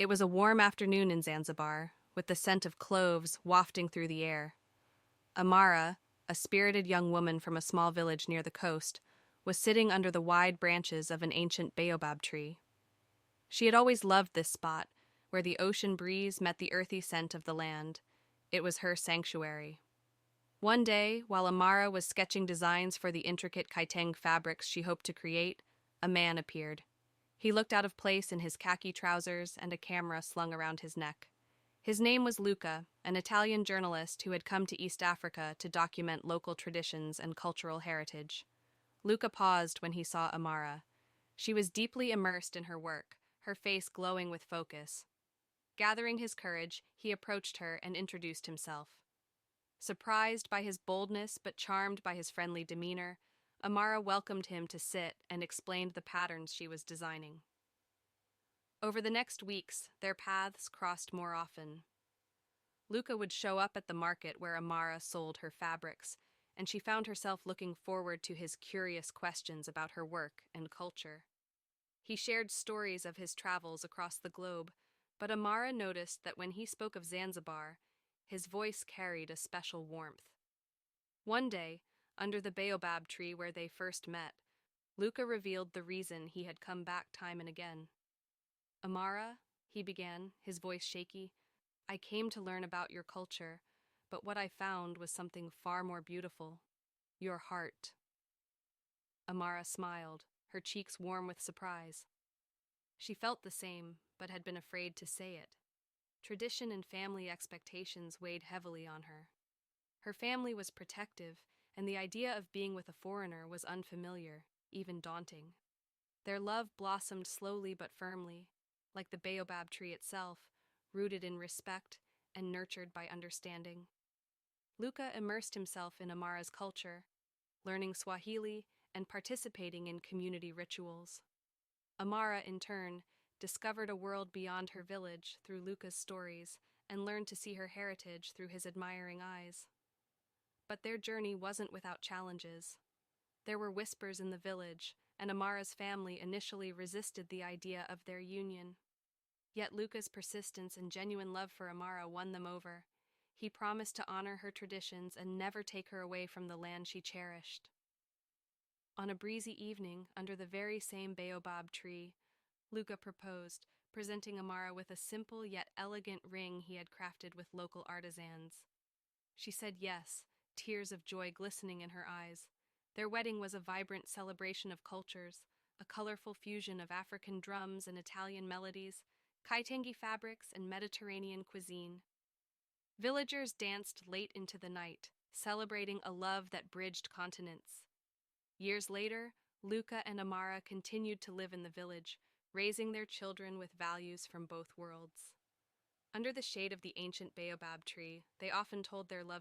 It was a warm afternoon in Zanzibar, with the scent of cloves wafting through the air. Amara, a spirited young woman from a small village near the coast, was sitting under the wide branches of an ancient baobab tree. She had always loved this spot, where the ocean breeze met the earthy scent of the land. It was her sanctuary. One day, while Amara was sketching designs for the intricate kaiteng fabrics she hoped to create, a man appeared. He looked out of place in his khaki trousers and a camera slung around his neck. His name was Luca, an Italian journalist who had come to East Africa to document local traditions and cultural heritage. Luca paused when he saw Amara. She was deeply immersed in her work, her face glowing with focus. Gathering his courage, he approached her and introduced himself. Surprised by his boldness but charmed by his friendly demeanor, Amara welcomed him to sit and explained the patterns she was designing. Over the next weeks, their paths crossed more often. Luca would show up at the market where Amara sold her fabrics, and she found herself looking forward to his curious questions about her work and culture. He shared stories of his travels across the globe, but Amara noticed that when he spoke of Zanzibar, his voice carried a special warmth. One day, under the baobab tree where they first met, Luca revealed the reason he had come back time and again. "Amara," he began, his voice shaky, "I came to learn about your culture, but what I found was something far more beautiful. Your heart." Amara smiled, her cheeks warm with surprise. She felt the same, but had been afraid to say it. Tradition and family expectations weighed heavily on her. Her family was protective, and the idea of being with a foreigner was unfamiliar, even daunting. Their love blossomed slowly but firmly, like the baobab tree itself, rooted in respect and nurtured by understanding. Luca immersed himself in Amara's culture, learning Swahili and participating in community rituals. Amara, in turn, discovered a world beyond her village through Luca's stories and learned to see her heritage through his admiring eyes. But their journey wasn't without challenges. There were whispers in the village, and Amara's family initially resisted the idea of their union. Yet Luca's persistence and genuine love for Amara won them over. He promised to honor her traditions and never take her away from the land she cherished. On a breezy evening, under the very same baobab tree, Luca proposed, presenting Amara with a simple yet elegant ring he had crafted with local artisans. She said yes, tears of joy glistening in her eyes. Their wedding was a vibrant celebration of cultures, a colorful fusion of African drums and Italian melodies, kaitengi fabrics and Mediterranean cuisine. Villagers danced late into the night, celebrating a love that bridged continents. Years later, Luca and Amara continued to live in the village, raising their children with values from both worlds. Under the shade of the ancient baobab tree, they often told their love